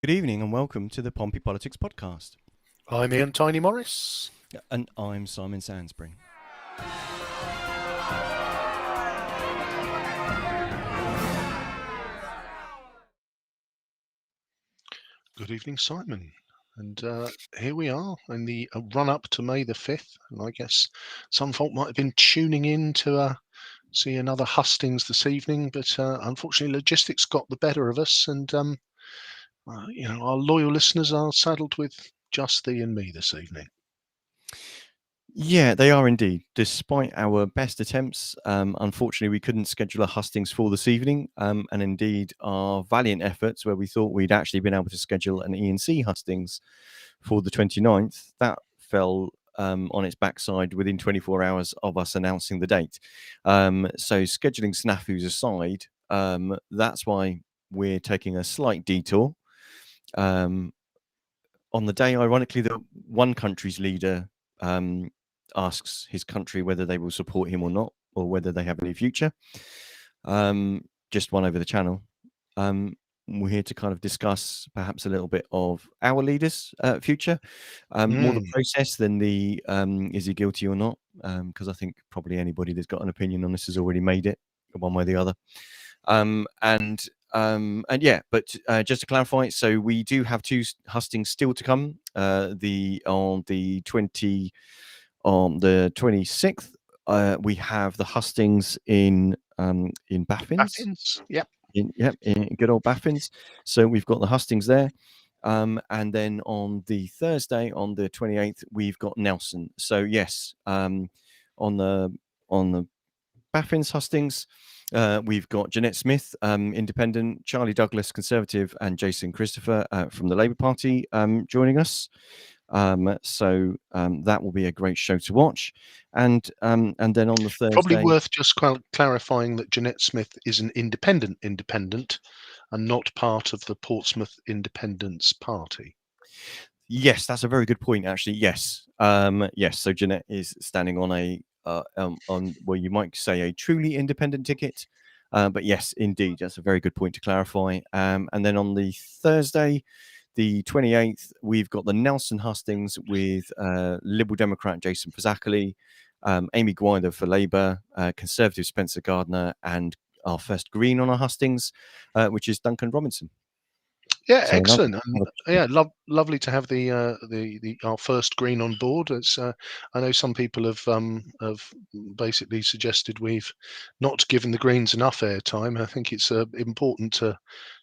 Good evening and welcome to the Pompey Politics Podcast. I'm Ian Tiny Morris. And I'm Simon Sansbury. Good evening, Simon. And here we are in the run-up to May the 5th. And I guess some folk might have been tuning in to see another hustings this evening, but unfortunately logistics got the better of us. And, our loyal listeners are saddled with just thee and me this evening. Yeah, they are indeed. Despite our best attempts, unfortunately, we couldn't schedule a hustings for this evening. And indeed, our valiant efforts, where we thought we'd actually been able to schedule an E&C hustings for the 29th, that fell on its backside within 24 hours of us announcing the date. So scheduling snafus aside, that's why we're taking a slight detour. On the day, ironically, that one country's leader asks his country whether they will support him or not, or whether they have any future. Just one over the channel. We're here to kind of discuss perhaps a little bit of our leader's future, more the process than the is he guilty or not, because I think probably anybody that's got an opinion on this has already made it one way or the other. Just to clarify, so we do have two hustings still to come. On the 26th, we have the hustings in Baffins. Baffins, yep. In good old Baffins. So we've got the hustings there. And then on the Thursday, on the 28th, we've got Nelson. So yes, on the Baffins hustings, we've got Jeanette Smith, Independent, Charlie Douglas, Conservative, and Jason Christopher from the Labour Party joining us. So that will be a great show to watch. And then on the Thursday, probably worth just clarifying that Jeanette Smith is an independent and not part of the Portsmouth Independence Party. Yes, that's a very good point, actually. Yes. Yes. So Jeanette is standing on you might say a truly independent ticket. But yes, indeed, that's a very good point to clarify. And then on the Thursday, the 28th, we've got the Nelson hustings with Liberal Democrat Jason Fazakerley, Amy Gwyther for Labour, Conservative Spencer Gardner, and our first Green on our hustings, which is Duncan Robinson. Yeah, so excellent. Lovely to have our first Green on board. It's I know some people have basically suggested we've not given the Greens enough airtime. I think it's important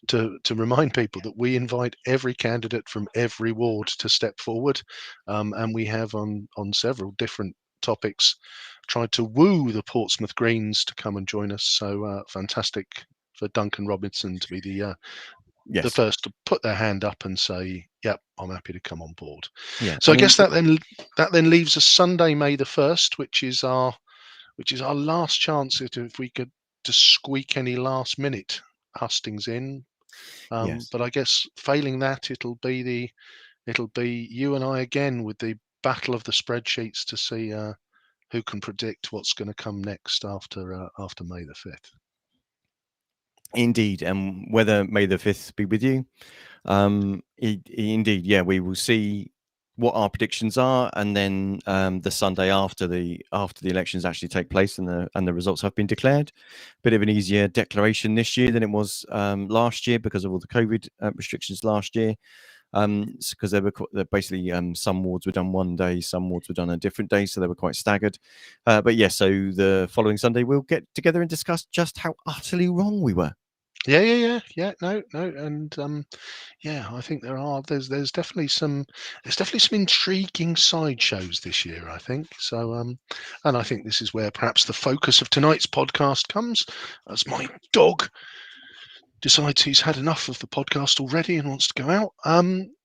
to remind people that we invite every candidate from every ward to step forward, and we have on several different topics tried to woo the Portsmouth Greens to come and join us. So fantastic for Duncan Robinson to be the first to put their hand up and say, "Yep, I'm happy to come on board." Yeah. So I guess that then leaves us Sunday, May the 1st, which is our last chance if we could to squeak any last minute hustings in. But I guess failing that, it'll be you and I again with the battle of the spreadsheets to see who can predict what's going to come next after May the 5th. Indeed, and whether May the 5th be with you. Indeed, yeah, we will see what our predictions are, and then the Sunday after the elections actually take place and the results have been declared. Bit of an easier declaration this year than it was last year because of all the COVID restrictions last year. Because there were basically some wards were done one day, some wards were done a different day, so they were quite staggered. But yeah, so the following Sunday we'll get together and discuss just how utterly wrong we were. Yeah. No, and I think there's definitely some intriguing sideshows this year, I think. So, and I think this is where perhaps the focus of tonight's podcast comes, as my dog decides he's had enough of the podcast already and wants to go out.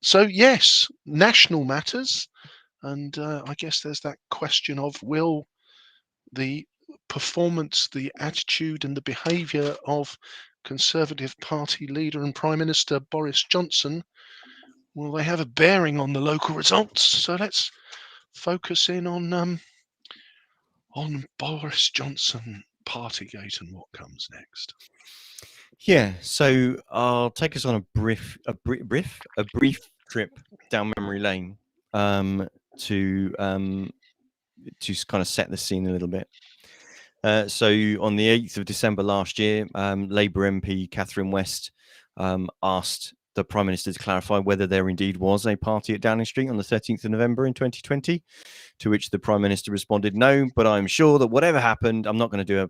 So yes, national matters, and I guess there's that question of will the performance, the attitude, and the behaviour of Conservative Party leader and Prime Minister Boris Johnson, will they have a bearing on the local results? So let's focus in on Boris Johnson, Partygate, and what comes next. Yeah, so I'll take us on a brief trip down memory lane, to kind of set the scene a little bit. So on the 8th of December last year, Labour MP Catherine West asked the Prime Minister to clarify whether there indeed was a party at Downing Street on the 13th of November in 2020, to which the Prime Minister responded, "No, but I'm sure that whatever happened," I'm not going to do a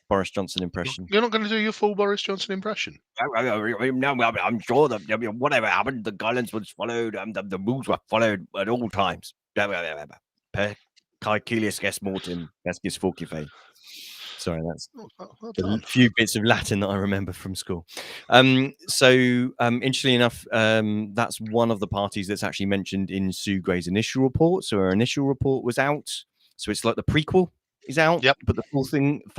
Boris Johnson impression. You're not going to do your full Boris Johnson impression. No, I'm sure that whatever happened, the guidance was followed, the rules were followed at all times. Per Caecilius est mortem, Vescis Forcife. Sorry, that's Well the done. few bits of Latin that I remember from school. Interestingly enough, that's one of the parties that's actually mentioned in Sue Gray's initial report. So her initial report was out. So it's like the prequel is out, Yep. but the full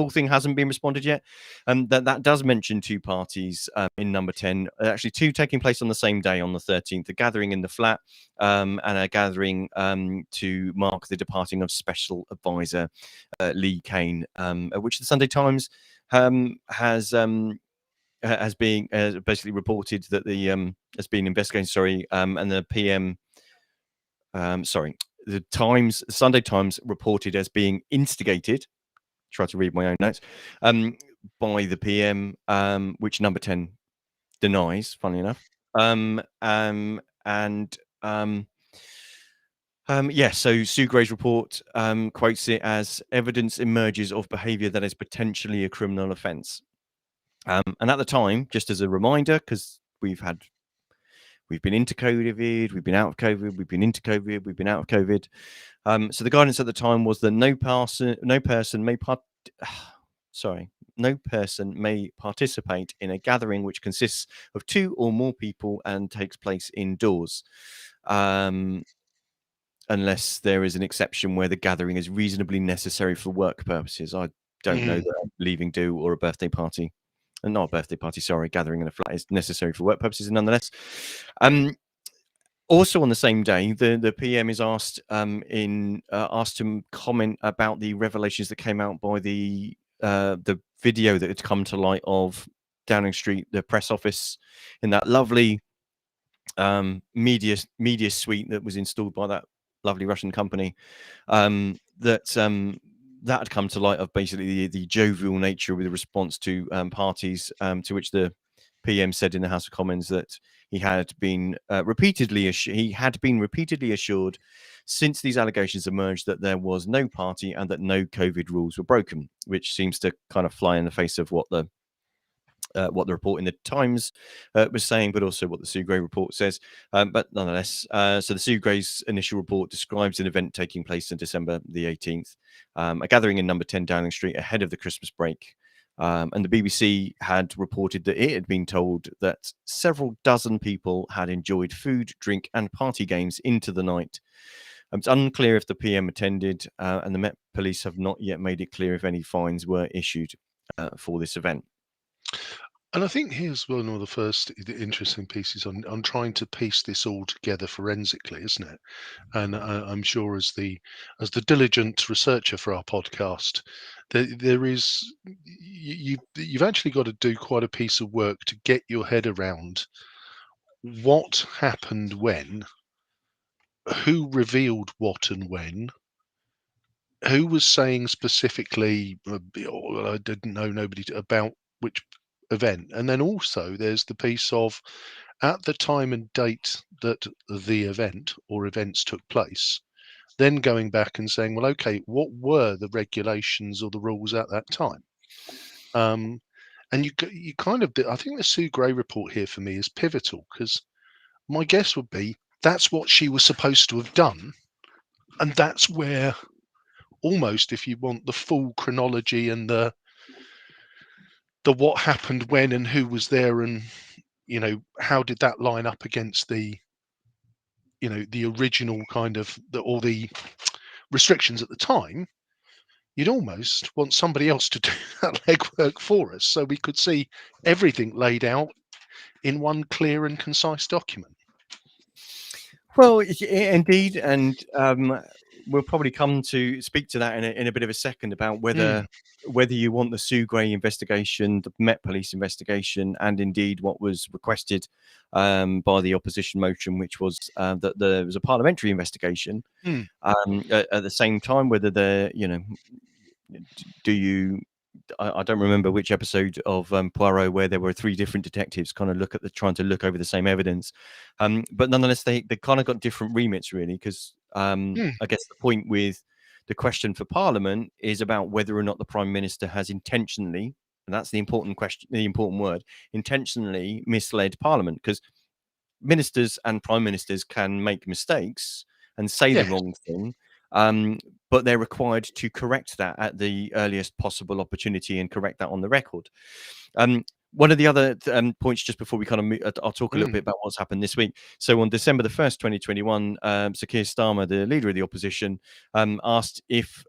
thing hasn't been responded yet. That does mention two parties in number 10. Actually, two taking place on the same day on the 13th. A gathering in the flat and a gathering to mark the departing of Special Advisor Lee Kane, which the Sunday Times has been basically reported that the has been investigating. Sorry, and the PM. The Sunday Times reported as being instigated. Try to read my own notes. By the PM, which number 10 denies. Funny enough. So Sue Gray's report quotes it as evidence emerges of behaviour that is potentially a criminal offence. And at the time, just as a reminder, because we've been into COVID, we've been out of COVID, we've been into COVID, we've been out of COVID. So the guidance at the time was that no person may participate in a gathering which consists of two or more people and takes place indoors. Unless there is an exception where the gathering is reasonably necessary for work purposes. I don't know that a leaving do or a birthday party, and not a birthday party, sorry, gathering in a flat is necessary for work purposes nonetheless. Also on the same day, the PM is asked to comment about the revelations that came out by the video that had come to light of Downing Street, the press office, in that lovely media suite that was installed by that lovely Russian company, that had come to light of basically the jovial nature with the response to parties, to which the PM said in the House of Commons that he had been repeatedly assured since these allegations emerged that there was no party and that no COVID rules were broken, which seems to kind of fly in the face of what the report in the Times was saying, but also what the Sue Gray report says. But nonetheless, so the Sue Gray's initial report describes an event taking place on December the 18th, a gathering in number 10 Downing Street ahead of the Christmas break. And the BBC had reported that it had been told that several dozen people had enjoyed food, drink, and party games into the night. It's unclear if the PM attended, and the Met Police have not yet made it clear if any fines were issued for this event. And I think here's one of the first interesting pieces on trying to piece this all together forensically, isn't it? And I'm sure as the diligent researcher for our podcast, there is you've actually got to do quite a piece of work to get your head around what happened when, who revealed what and when, who was saying specifically, I didn't know nobody about which event. And then also there's the piece of at the time and date that the event or events took place, then going back and saying, well, okay, what were the regulations or the rules at that time? And you kind of, I think the Sue Gray report here for me is pivotal, because my guess would be that's what she was supposed to have done. And that's where almost, if you want the full chronology and the what happened when and who was there, and how did that line up against the the original kind of all the restrictions at the time, you'd almost want somebody else to do that legwork for us so we could see everything laid out in one clear and concise document. Well, indeed, and we'll probably come to speak to that in a bit of a second about Mm, whether you want the Sue Gray investigation, the Met Police investigation, and indeed what was requested by the opposition motion, which was that there was a parliamentary investigation mm. at the same time. Whether do you I don't remember which episode of Poirot where there were three different detectives kind of trying to look over the same evidence, but nonetheless they kind of got different remits really because Mm. I guess the point with the question for Parliament is about whether or not the Prime Minister has intentionally, and that's the important question, the important word, intentionally misled Parliament because ministers and prime ministers can make mistakes and say the Yes. wrong thing, um, but they're required to correct that at the earliest possible opportunity and correct that on the record. Um, One of the other points, just before we kind of I'll talk a little Mm. bit about what's happened this week. So on December the 1st, 2021, Sir Keir Starmer, the leader of the opposition, asked if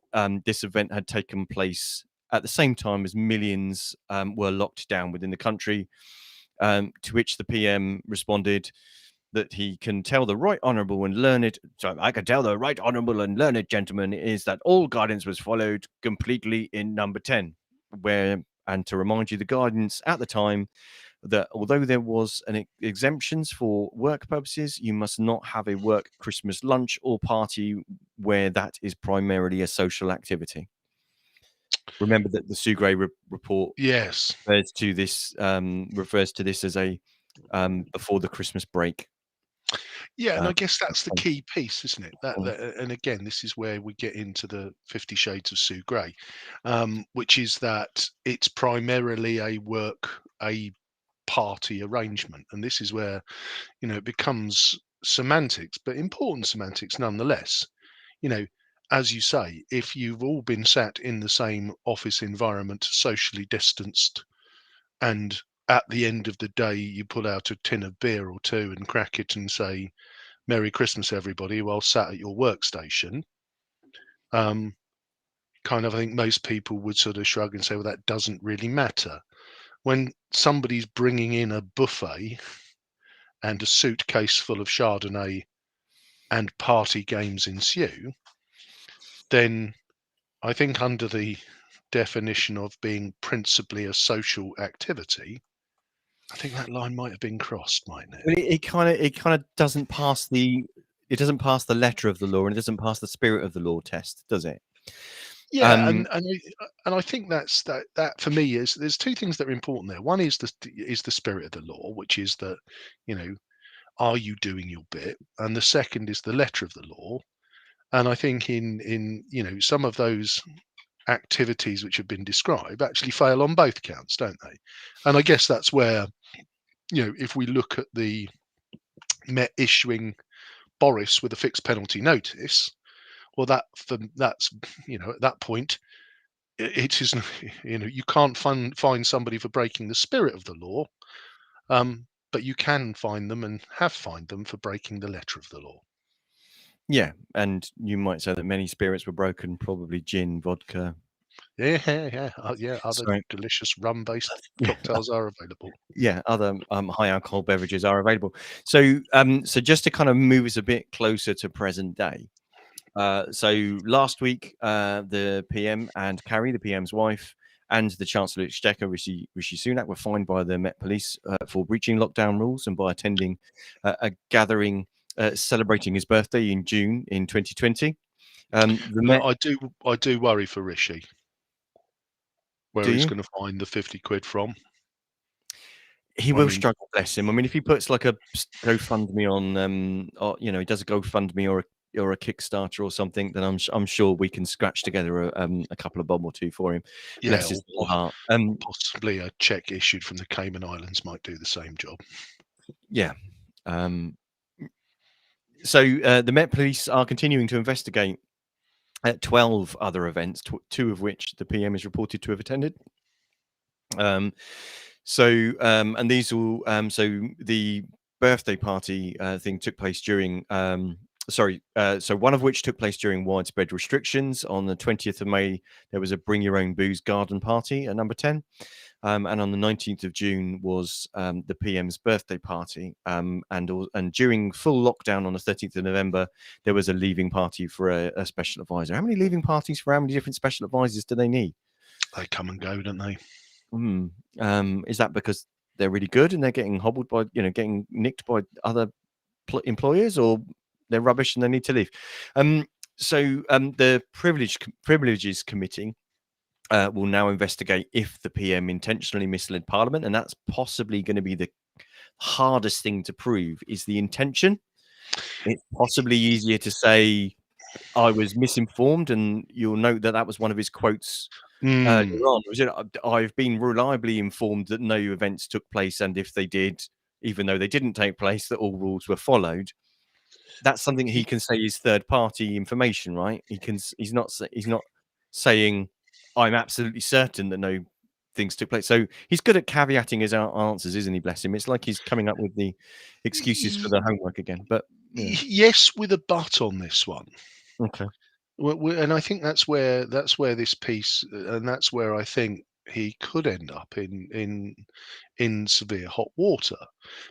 this event had taken place at the same time as millions were locked down within the country, to which the PM responded that he can tell the right honourable and learned, so I can tell the right honourable and learned gentleman is that all guidance was followed completely in number 10, where, and to remind you, the guidance at the time that although there was an exemptions for work purposes, you must not have a work Christmas lunch or party where that is primarily a social activity. Remember that the Sue Gray report Yes. refers to this as a before the Christmas break. Yeah, and Uh, I guess that's the key piece, isn't it? And again, this is where we get into the 50 Shades of Sue Gray, which is that it's primarily a party arrangement, and this is where it becomes semantics, but important semantics nonetheless. You know, as you say, if you've all been sat in the same office environment, socially distanced, and at the end of the day you pull out a tin of beer or two and crack it and say Merry Christmas, everybody, while sat at your workstation. Um, kind of, I think most people would sort of shrug and say, well, that doesn't really matter. When somebody's bringing in a buffet and a suitcase full of Chardonnay and party games ensue, then I think under the definition of being principally a social activity, I think that line might have been crossed, mightn't it? But it kind of doesn't pass the letter of the law and it doesn't pass the spirit of the law test, does it? Yeah, Um, and I think that for me is there's two things that are important there. One is the spirit of the law, which is that, you know, are you doing your bit? And the second is the letter of the law. And I think in some of those activities which have been described actually fail on both counts, don't they? And I guess that's where, if we look at the Met issuing Boris with a fixed penalty notice, well, that's at that point it is you can't find somebody for breaking the spirit of the law, but you can find them and have fined them for breaking the letter of the law. yeah, and you might say that many spirits were broken, probably gin, vodka. Yeah, other Sorry, delicious rum-based yeah, cocktails are available. yeah, other high alcohol beverages are available. So just to kind of move us a bit closer to present day. So last week, the PM and Carrie, the PM's wife, and the Chancellor of Exchequer, Rishi Sunak, were fined by the Met Police for breaching lockdown rules and by attending a gathering celebrating his birthday in June in 2020. The And Met, I do worry for Rishi do where he's you? going to find the 50 quid from. He I will mean, struggle, bless him. I mean, if he puts like a GoFundMe on, or he does a GoFundMe or a Kickstarter or something, then I'm sure we can scratch together a couple of bob or two for him. yeah, Bless his little or heart. possibly a check issued from the Cayman Islands might do the same job. Yeah. Um, the Met Police are continuing to investigate 12 other events, two of which the PM is reported to have attended. And these all, so the birthday party thing took place during, so one of which took place during widespread restrictions. On the 20th of May, there was a bring your own booze garden party at number 10. And on the 19th of June was the PM's birthday party. And during full lockdown on the 13th of November, there was a leaving party for a special advisor. How many leaving parties for how many different special advisors do they need? They come and go, don't they? Mm. Is that because they're really good and they're getting hobbled by, getting nicked by other employers, or they're rubbish and they need to leave? The Privileges Committee will now investigate if the PM intentionally misled Parliament, and that's possibly going to be the hardest thing to prove, is the intention. It's possibly easier to say I was misinformed, and you'll note that that was one of his quotes earlier Mm. on. Was it, I've been reliably informed that no events took place, and if they did, even though they didn't take place, that all rules were followed. That's something he can say is third party information, right? He's not saying I'm absolutely certain that no things took place. So he's good at caveating his answers, isn't he? Bless him. It's like he's coming up with the excuses for Y- the homework again. But yeah, yes, with a but on this one. okay. And I think that's where this piece, and that's where I think he could end up in severe hot water,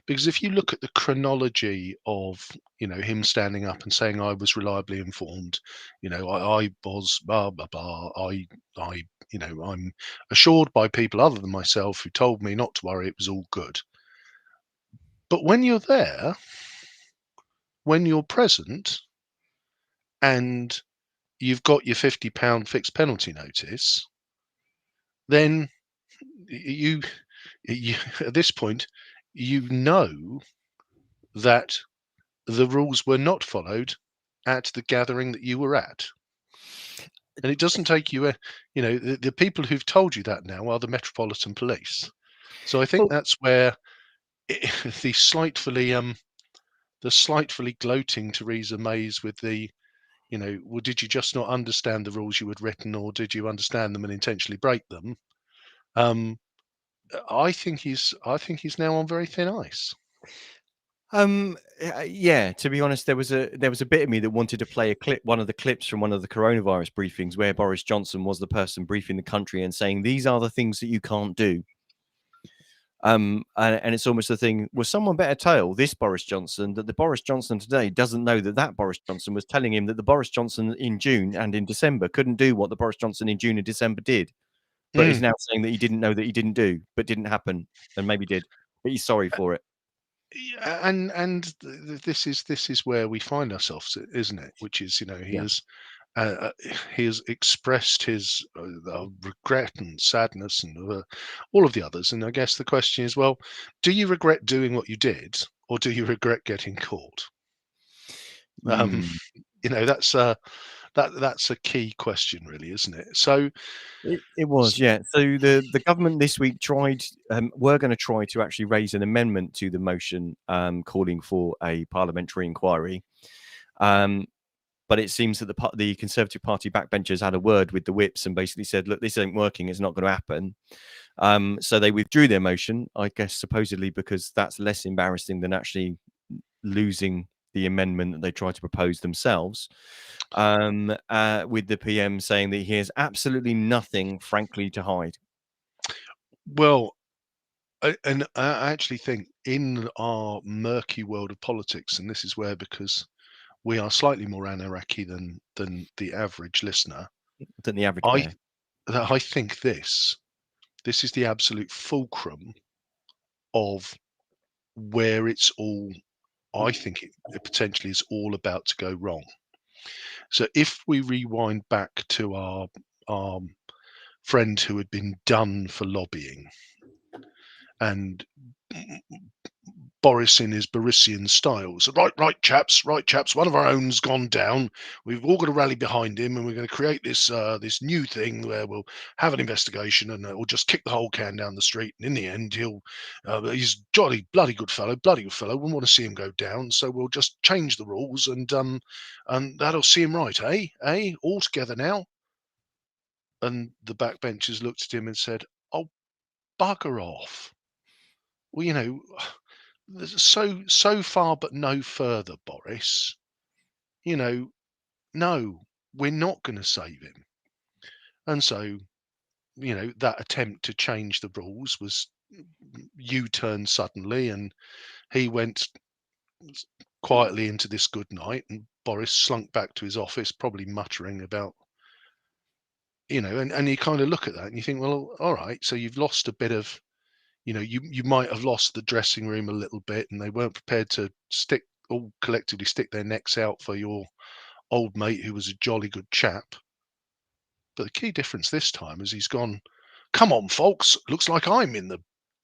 because if you look at the chronology of him standing up and saying I was reliably informed, I was blah blah blah, I I'm assured by people other than myself who told me not to worry, it was all good. But when you're there, when you're present, and you've got your £50 fixed penalty notice, then you, you at this point, you know that the rules were not followed at the gathering that you were at. And it doesn't take you, the people who've told you that now are the Metropolitan Police. So I think Well, that's where it, the slightly gloating Theresa May's with the, well, did you just not understand the rules you had written, or did you understand them and intentionally break them? Um, I think he's now on very thin ice. yeah, to be honest, there was a bit of me that wanted to play a clip, one of the clips from one of the coronavirus briefings where Boris Johnson was the person briefing the country and saying these are the things that you can't do. And it's almost the thing, was someone better tell this Boris Johnson that the Boris Johnson today doesn't know that that Boris Johnson was telling him that the Boris Johnson in June and in December couldn't do what the Boris Johnson in June and December did, but is Mm. now saying that he didn't know that he didn't do, but didn't happen, and maybe did, but he's sorry for it. Yeah, this is where we find ourselves, isn't it? Which is, Yeah. he has expressed his regret and sadness and all of the others. And I guess the question is, well, do you regret doing what you did, or do you regret getting caught? Um, Mm. that's a key question, really, isn't it? So, It was, yeah. So the government this week were going to try to actually raise an amendment to the motion calling for a parliamentary inquiry. Um, but it seems that the Conservative Party backbenchers had a word with the whips and basically said, "Look, this ain't working. It's not going to happen." So they withdrew their motion, I guess, supposedly because that's less embarrassing than actually losing the amendment that they tried to propose themselves. With the PM saying that he has absolutely nothing, frankly, to hide. well, and I actually think in our murky world of politics, and this is where, because we are slightly more anarchy than the average listener, Than the average I bear. I think this is the absolute fulcrum of where it's all. I think it potentially is all about to go wrong. So if we rewind back to our friend who had been done for lobbying, and Boris in his Borisian style said, right, chaps, one of our own's gone down. We've all got to rally behind him, and we're going to create this new thing where we'll have an investigation, and we'll just kick the whole can down the street. And in the end, he's jolly bloody good fellow, bloody good fellow. Wouldn't want to see him go down, so we'll just change the rules, and that'll see him right, eh? All together now. And the backbenchers looked at him and said, "Oh, bugger off." Well, so far but no further, Boris. You know, no, we're not going to save him. And so that attempt to change the rules was U-turned suddenly, and he went quietly into this good night, and Boris slunk back to his office, probably muttering about, and you kind of look at that and you think, well, all right, so you've lost a bit of, you might have lost the dressing room a little bit, and they weren't prepared to all collectively stick their necks out for your old mate who was a jolly good chap. But the key difference this time is he's gone, come on, folks, looks like I'm in the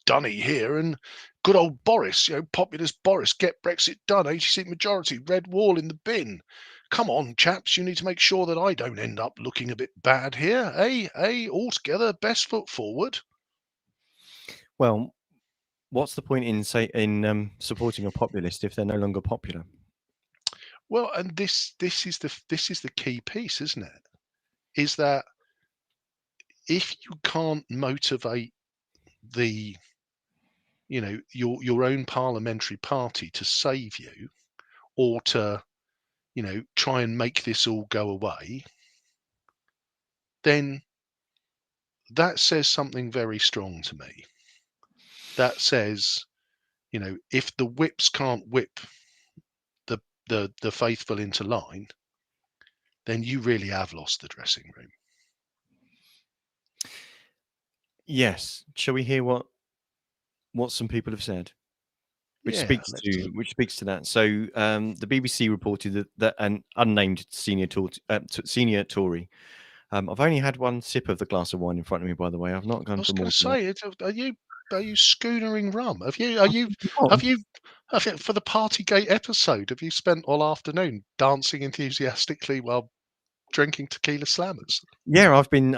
dunny here, and good old Boris, populist Boris, get Brexit done, 80-seat majority, red wall in the bin. Come on, chaps, you need to make sure that I don't end up looking a bit bad here, eh? All together, best foot forward. Well, what's the point in supporting a populist if they're no longer popular? Well, and this is the key piece, isn't it? Is that if you can't motivate the your own parliamentary party to save you, or to try and make this all go away, then that says something very strong to me. That says, if the whips can't whip the faithful into line, then you really have lost the dressing room. Yes. Shall we hear what some people have said? Which Yeah, speaks let's to that. So the BBC reported that an unnamed senior Tory. I've only had one sip of the glass of wine in front of me, by the way. I've not I gone was for going more to than that. say, are you schoonering rum? Have you for the Partygate episode? Have you spent all afternoon dancing enthusiastically while drinking tequila slammers? Yeah, I've been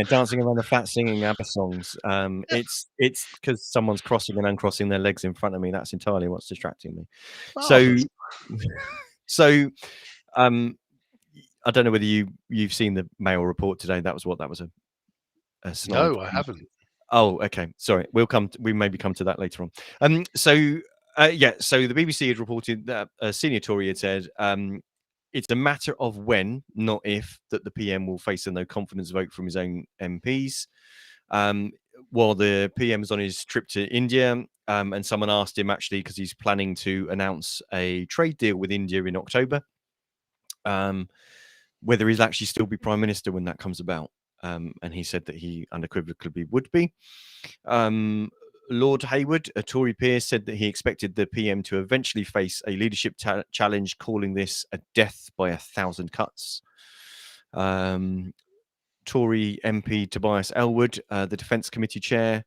dancing around the flat singing ABBA songs. Yeah, It's because someone's crossing and uncrossing their legs in front of me. That's entirely what's distracting me. So, marvelous. so I don't know whether you've seen the Mail report today. That was a snide. No, I haven't. Oh, okay. Sorry. We maybe come to that later on. So the BBC had reported that a senior Tory had said, it's a matter of when, not if, that the PM will face a no confidence vote from his own MPs. While the PM is on his trip to India, and someone asked him actually, because he's planning to announce a trade deal with India in October, whether he'll actually still be Prime Minister when that comes about. And he said that he unequivocally would be. Lord Hayward, a Tory peer, said that he expected the PM to eventually face a leadership challenge, calling this a death by 1,000 cuts. Tory MP Tobias Ellwood, the Defence Committee chair,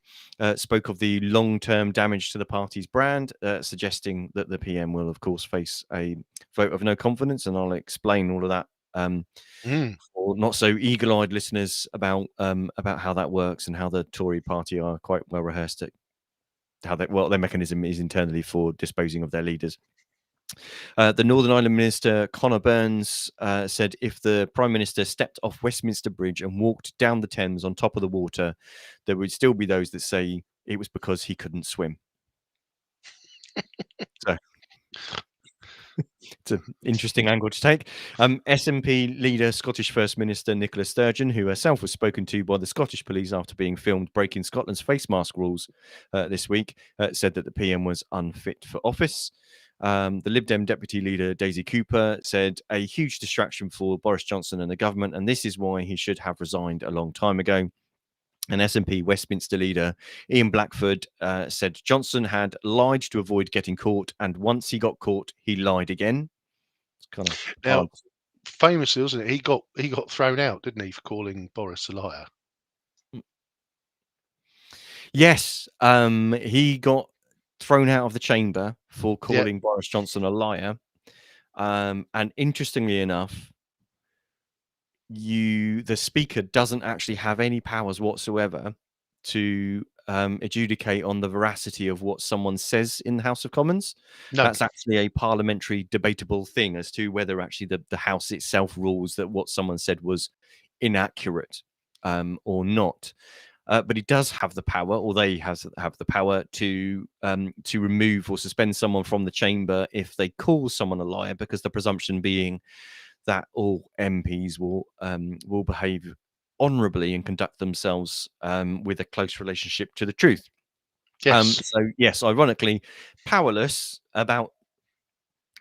spoke of the long-term damage to the party's brand, suggesting that the PM will, of course, face a vote of no confidence, and I'll explain all of that for not so eagle-eyed listeners about how that works and how the Tory party are quite well rehearsed at their mechanism is internally for disposing of their leaders. The Northern Ireland Minister Conor Burns said if the Prime Minister stepped off Westminster Bridge and walked down the Thames on top of the water, there would still be those that say it was because he couldn't swim. So it's an interesting angle to take. SNP leader, Scottish First Minister Nicola Sturgeon, who herself was spoken to by the Scottish police after being filmed breaking Scotland's face mask rules this week, said that the PM was unfit for office. The Lib Dem deputy leader, Daisy Cooper, said a huge distraction for Boris Johnson and the government, and this is why he should have resigned a long time ago. And SNP Westminster leader Ian Blackford said Johnson had lied to avoid getting caught, and once he got caught, he lied again. It's kind of Now, hard. famously, wasn't it? He got thrown out, didn't he, for calling Boris a liar? Yes, he got thrown out of the chamber for Yeah, calling Boris Johnson a liar. And interestingly enough, the speaker doesn't actually have any powers whatsoever to adjudicate on the veracity of what someone says in the House of Commons. no, That's actually a parliamentary debatable thing as to whether actually the House itself rules that what someone said was inaccurate or not. But he does have the power, or they have the power to remove or suspend someone from the chamber if they call someone a liar, because the presumption being that all MPs will behave honourably and conduct themselves with a close relationship to the truth. Yes. So yes, ironically, powerless about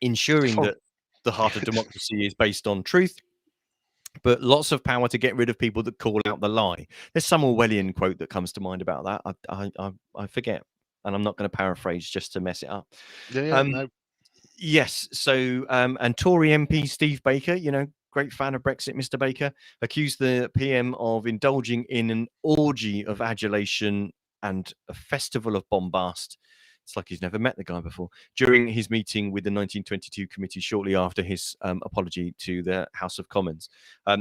ensuring Define. that the heart of democracy is based on truth, but lots of power to get rid of people that call out the lie. There's some Orwellian quote that comes to mind about that. I forget, and I'm not going to paraphrase just to mess it up. Yeah, yeah, Um, no. yes. So and Tory MP Steve Baker, great fan of Brexit, Mr. Baker, accused the PM of indulging in an orgy of adulation and a festival of bombast. It's like he's never met the guy before. During his meeting with the 1922 committee shortly after his apology to the House of Commons,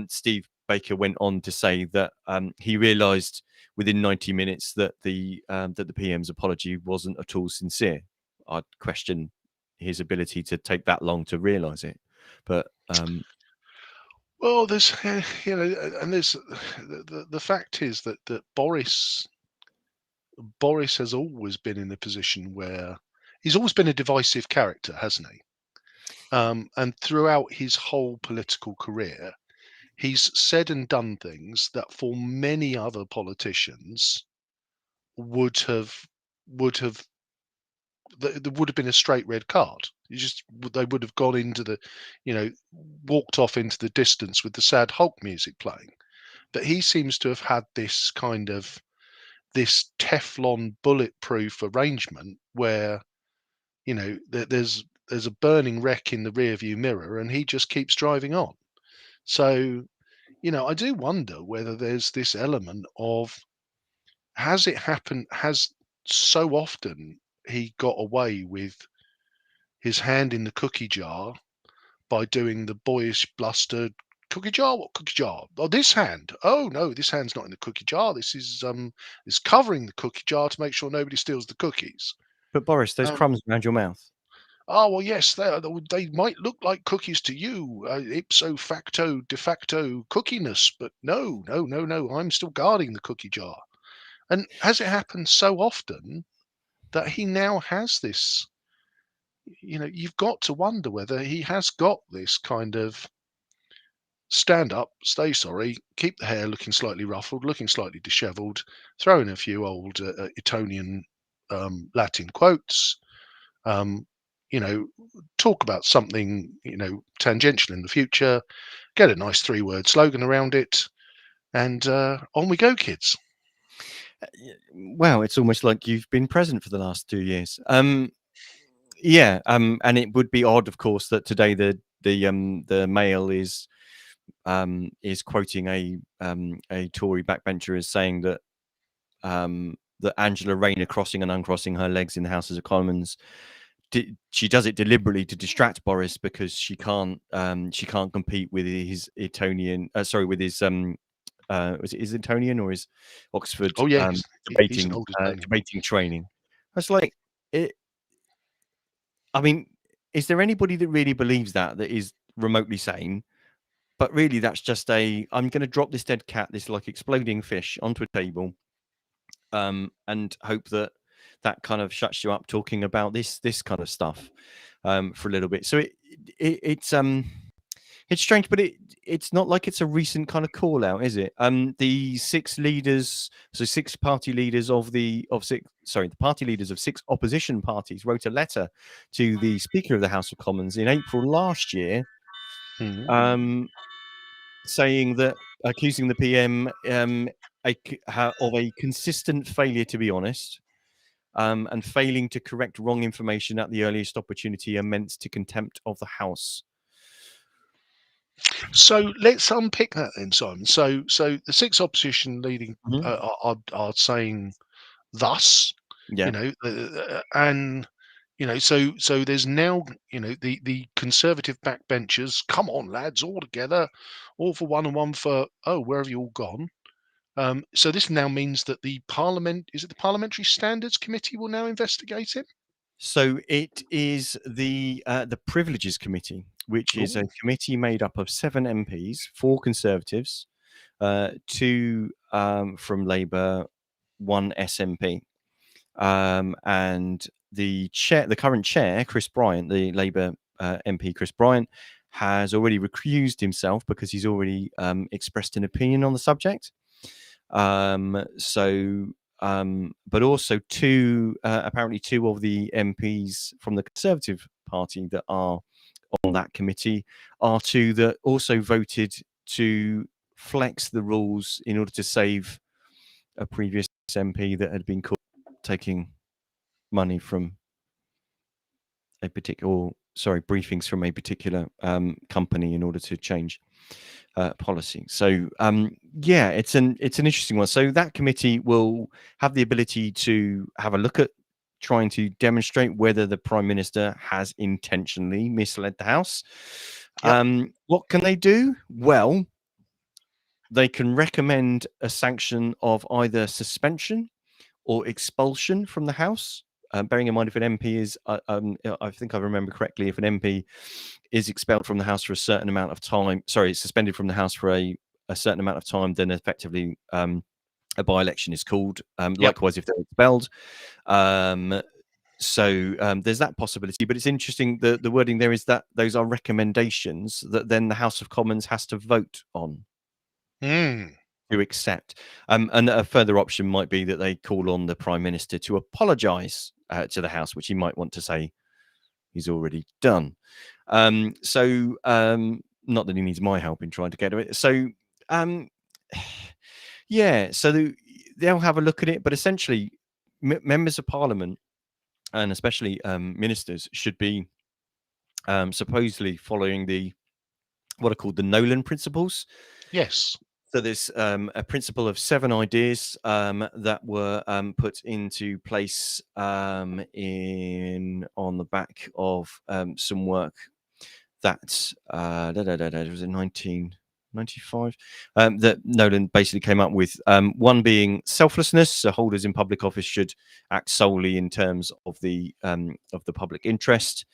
Steve Baker went on to say that he realised within 90 minutes that the PM's apology wasn't at all sincere. I'd question his ability to take that long to realise it, but Well, there's, and there's the fact is that Boris has always been in a position where he's always been a divisive character, hasn't he? And throughout his whole political career, he's said and done things that for many other politicians would have would have there would have been a straight red card. They would have gone into walked off into the distance with the sad Hulk music playing. But he seems to have had this Teflon bulletproof arrangement where there's a burning wreck in the rearview mirror, and he just keeps driving on. So I do wonder whether there's this element of, has it happened? Has so often he got away with his hand in the cookie jar by doing the boyish bluster? Cookie jar? What cookie jar? Oh, this hand. Oh no, this hand's not in the cookie jar. This is covering the cookie jar to make sure nobody steals the cookies. Boris, those Um, crumbs around your mouth. oh well, yes, they might look like cookies to you, ipso facto, de facto cookiness, but no, no, no, no. I'm still guarding the cookie jar. And has it happened so often that he now has this? You've got to wonder whether he has got this kind of stand up, stay sorry, keep the hair looking slightly ruffled, looking slightly dishevelled, throw in a few old Etonian Latin quotes, um, you know, talk about something, tangential in the future, get a nice 3-word slogan around it, and on we go, kids. Wow, it's almost like you've been present for the last 2 years. Yeah, and it would be odd, of course, that today the Mail is quoting a Tory backbencher as saying that Angela Rayner crossing and uncrossing her legs in the Houses of Commons, she does it deliberately to distract Boris because she can't compete with his Etonian, with his was it his Etonian or his Oxford Oh yeah, he's an debating old Etonian. debating training. That's like it. I mean, is there anybody that really believes that is remotely sane? But really, that's just I'm going to drop this dead cat, this like exploding fish, onto a table, and hope that that kind of shuts you up talking about this kind of stuff for a little bit. So it's strange, but it's not like it's a recent kind of call out, is it? The six leaders, so six party leaders the party leaders of six opposition parties wrote a letter to the Speaker of the House of Commons in April last year, Mhm. saying that accusing the PM of a consistent failure to be honest, and failing to correct wrong information at the earliest opportunity amounts to contempt of the House. So let's unpick that then, Simon. So the six opposition leading Mhm. are saying thus, Yeah. and so there's now the conservative backbenchers. Come on, lads, all together, all for one and one for where have you all gone? So this now means that the Parliamentary Standards Committee will now investigate him. So it is the Privileges Committee, which is a Oh, committee made up of 7 MPs, 4 Conservatives, 2 from Labour, 1 SNP, and the current chair, Chris Bryant, the Labour MP, Chris Bryant, has already recused himself because he's already expressed an opinion on the subject. But also apparently two of the MPs from the Conservative Party that are on that committee are two that also voted to flex the rules in order to save a previous MP that had been caught taking money from a particular, briefings from a particular company in order to change policy. So yeah, it's an interesting one. So that committee will have the ability to have a look at trying to demonstrate whether the Prime Minister has intentionally misled the House. Yep. What can they do? Well, they can recommend a sanction of either suspension or expulsion from the House. Bearing in mind, if an MP is, I think I remember correctly, if an MP is expelled from the House for a certain amount of time, suspended from the House for a certain amount of time, then effectively a by-election is called. Yep. Likewise, if they're expelled. There's that possibility, but it's interesting. The wording there is that those are recommendations that then the House of Commons has to vote on. To accept. And a further option might be that they call on the Prime Minister to apologise to the House, which he might want to say he's already done. Not that he needs my help in trying to get it. So, yeah, so they'll have a look at it, but essentially, members of Parliament and especially ministers should be supposedly following what are called the Nolan principles. Yes. So there's a principle of 7 ideas that were put into place on the back of some work that was in 1995 that Nolan basically came up with. One being selflessness, so holders in public office should act solely in terms of the public interest.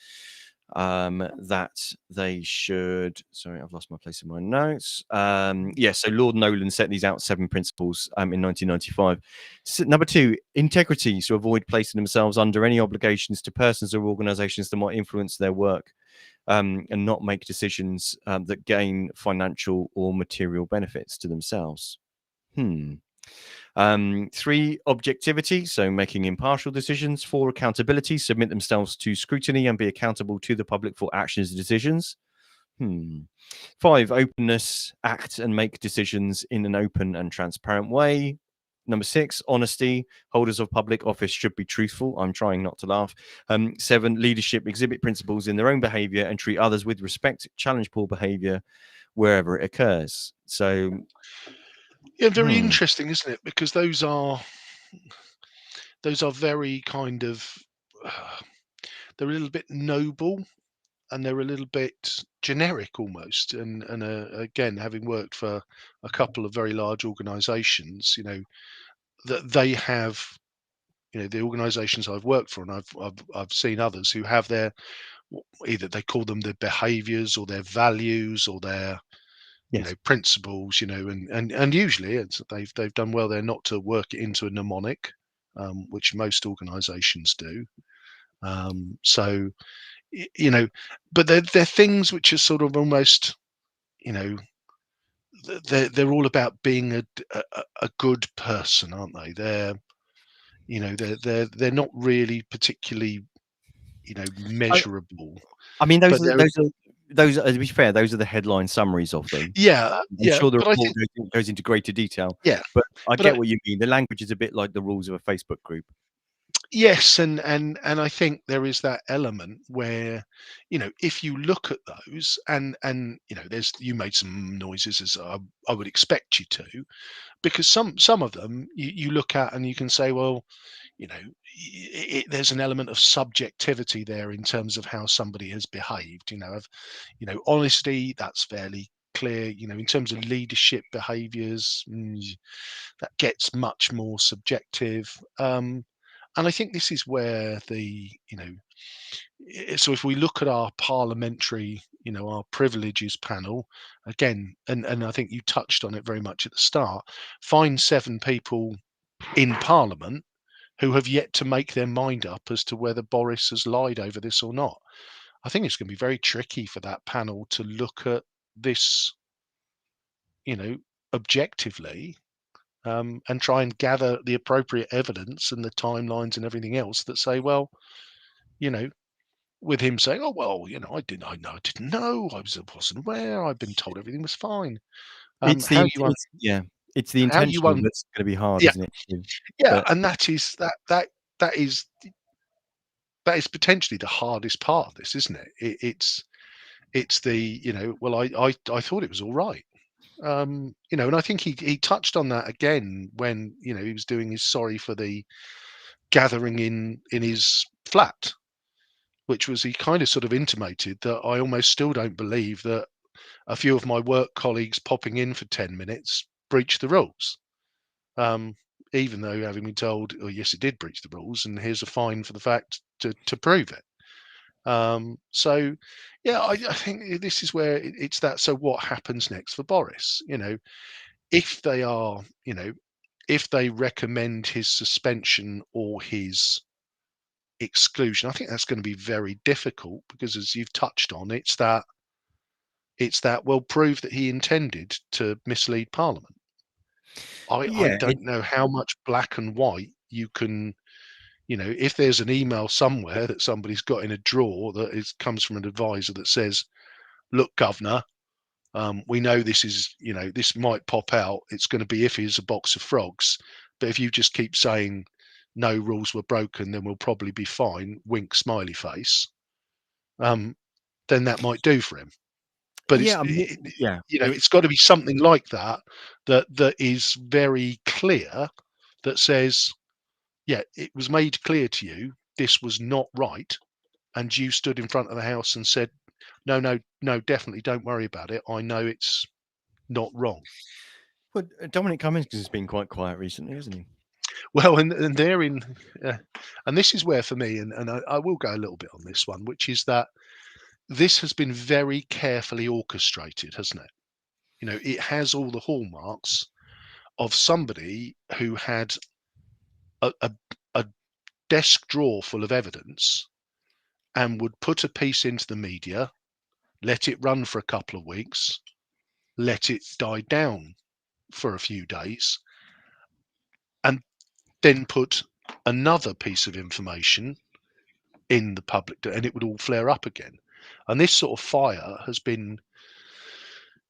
That they should. Sorry, I've lost my place in my notes. So Lord Nolan set these out 7 principles in 1995. Number 2, integrity, to avoid placing themselves under any obligations to persons or organisations that might influence their work and not make decisions that gain financial or material benefits to themselves. 3, objectivity, so making impartial decisions. 4, accountability, submit themselves to scrutiny and be accountable to the public for actions and decisions. 5, openness, act and make decisions in an open and transparent way. Number 6, honesty. Holders of public office should be truthful. I'm trying not to laugh. 7, leadership, exhibit principles in their own behavior and treat others with respect. Challenge poor behavior wherever it occurs. So, Yeah, very interesting, isn't it? Because those are very kind of they're a little bit noble and they're a little bit generic almost. And again, having worked for a couple of very large organisations, that they have, the organisations I've worked for, and I've seen others who have their, either they call them their behaviours or their values or their yes. principles, and usually they've done well there not to work it into a mnemonic, which most organisations do. So but they're things which are sort of almost, you know, they're all about being a good person, aren't they? They're not really particularly, measurable, I mean, but they're those are, to be fair, those are the headline summaries of them. yeah, I'm yeah. sure the But I report think goes into greater detail, yeah, but I but get what you mean. The language is a bit like the rules of a Facebook group. yes, and I think there is that element where, if you look at those and there's you made some noises as I would expect you to, because some of them you look at and you can say, well, there's an element of subjectivity there in terms of how somebody has behaved. Honesty, that's fairly clear. In terms of leadership behaviours, that gets much more subjective. And I think this is where so if we look at our parliamentary, our privileges panel again, and I think you touched on it very much at the start, find 7 people in Parliament who have yet to make their mind up as to whether Boris has lied over this or not. I think it's going to be very tricky for that panel to look at this, you know, objectively, and try and gather the appropriate evidence and the timelines and everything else that say, well, you know, with him saying, "Oh well, I didn't know, wasn't aware. I've been told everything was fine." It's the How int you it's yeah, it's the how you intentional that's gonna be hard, yeah, isn't it? yeah, But and that is that is potentially the hardest part of this, isn't it? It's the, well, I thought it was all right. And I think he touched on that again when, he was doing his sorry for the gathering in his flat, which was, he kind of sort of intimated that I almost still don't believe that a few of my work colleagues popping in for 10 minutes breached the rules. Um, Even though having been told, oh yes, it did breach the rules, and here's a fine for the fact to prove it. So, yeah, I think this is where it's that. So, what happens next for Boris? If they are, if they recommend his suspension or his exclusion, I think that's going to be very difficult because, as you've touched on, it's that well, prove that he intended to mislead Parliament. I yeah, don't know how much black and white you can, if there's an email somewhere that somebody's got in a drawer that comes from an advisor that says, "Look, Governor, we know this is, this might pop out. It's going to be iffy as a box of frogs, but if you just keep saying no rules were broken, then we'll probably be fine. Wink, smiley face." Um, then that might do for him. But yeah, I mean, yeah, it's got to be something like that that is very clear, that says, yeah, it was made clear to you this was not right, and you stood in front of the house and said, no, no, no, definitely don't worry about it. I know it's not wrong. but Dominic Cummings has been quite quiet recently, hasn't he? Well, and they're in, and this is where for me, and I will go a little bit on this one, which is that this has been very carefully orchestrated, hasn't it? It has all the hallmarks of somebody who had a desk drawer full of evidence and would put a piece into the media, let it run for a couple of weeks, let it die down for a few days, and then put another piece of information in the public, and it would all flare up again. And this sort of fire has been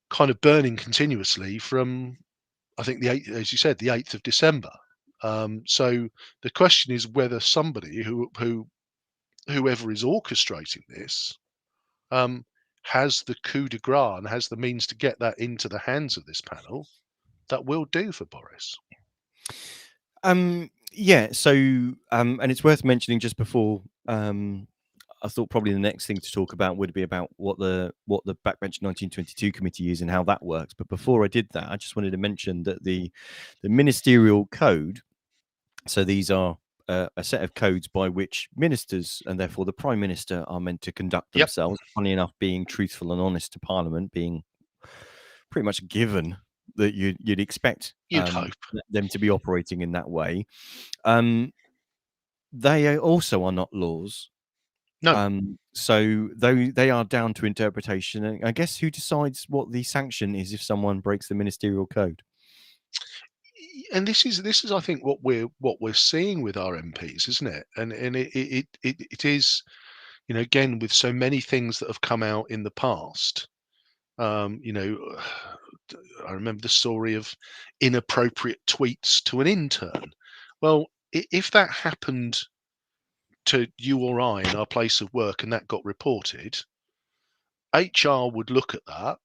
kind of burning continuously from, I think, the 8th, as you said, the 8th of December. So the question is whether somebody whoever is orchestrating this, um, has the coup de grace and has the means to get that into the hands of this panel that will do for Boris. Yeah, so, and it's worth mentioning just before, I thought probably the next thing to talk about would be about what the Backbench 1922 committee is and how that works. But before I did that, I just wanted to mention that the ministerial code. So these are a set of codes by which ministers and therefore the prime minister are meant to conduct Yep, themselves. Funny enough, being truthful and honest to Parliament, being pretty much a given that you'd expect you'd hope. them to be operating in that way. Um, they also are not laws. No, So though they are down to interpretation, and I guess who decides what the sanction is if someone breaks the ministerial code? and this is I think what we're seeing with our MPs, isn't it? And it is, again, with so many things that have come out in the past. Um, you know, I remember the story of inappropriate tweets to an intern. Well, if that happened to you or I in our place of work and that got reported, HR would look at that.